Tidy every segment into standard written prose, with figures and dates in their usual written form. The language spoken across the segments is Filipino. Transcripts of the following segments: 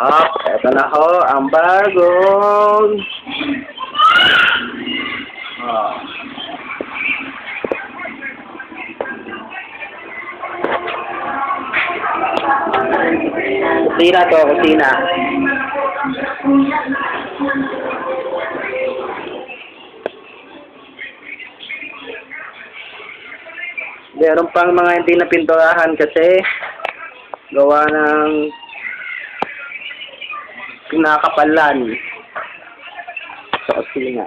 Eto na ho, ang bagong... Oh. Kusina to, kusina. Meron pang mga hindi napinturahan kasi gawa ng pinakapalan sa kusina.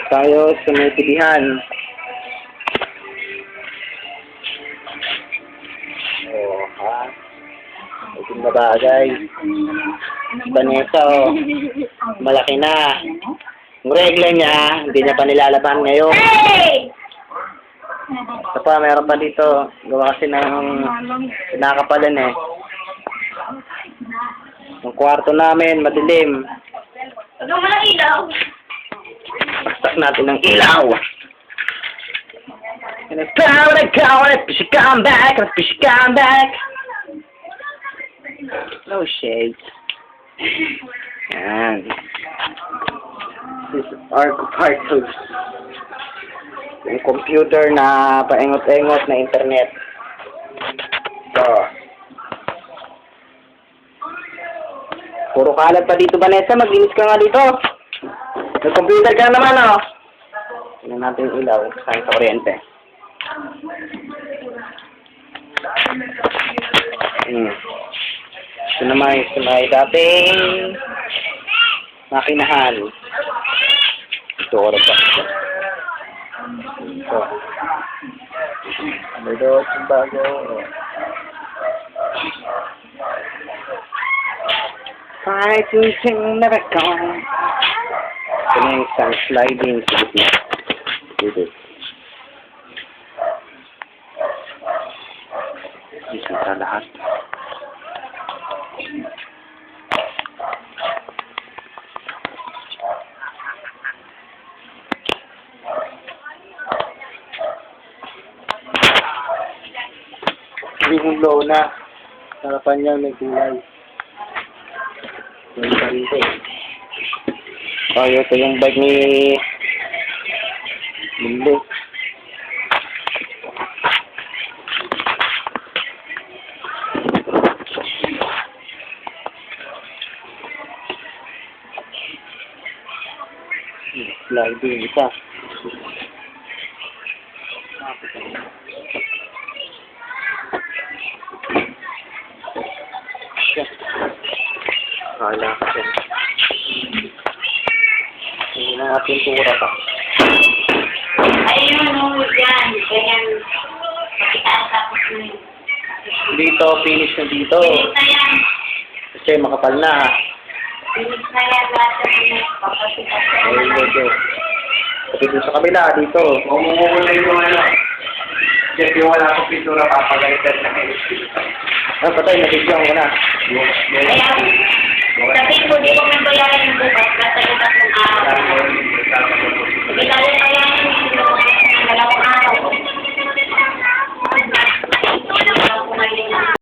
Tayo sa may pilihan. Oh, ha? Ito na bagay. Vanessa, oh. Malaki na. Ang regla niya, hindi niya pa nilalaban ngayon. Ito pa, meron pa dito. Gawa kasi ng pinakapalan eh. Ang kwarto namin, madilim. Huwag mo ng ilaw. Bastak natin ng ilaw. And it's power to go, and it's come back, and it's come back. No shades. Yan. This is our cartouche. Yung computer na paengot-engot na internet. So. Puro kalat pa dito, Vanessa. Maglinis ka nga dito. Nag-computer ka naman, oh. Tingnan natin yung ilaw. Saan sa kuryente. Ito naman yung sunay dating makinahan. Ito oras pa. Ito. Ano ito? Yung bago. Fighting never gone. Ito na yung isang sliding sa gitna. Dito. Dito sa lahat. Yung low na. Harapan niya may kulay. Yung sarito. Oh, ito yung bike ni Lili. Sliding isa. Wala kasi. Hindi na natin tura pa. Ayun, no, yan. Ganyan. Pakitaas tapos na yun. Dito, finish na dito. Finish na yan. Kasi makapal na. Finish na yan. Lahat na finish. Papasitas na Ayun, yan. dito. Kasi dito sa kabila, dito. Umumula yung ano. Kasi yung wala akong pintura, papagalitan na kayo. Ah, patay, nabigyan ko na. Ayan. Ito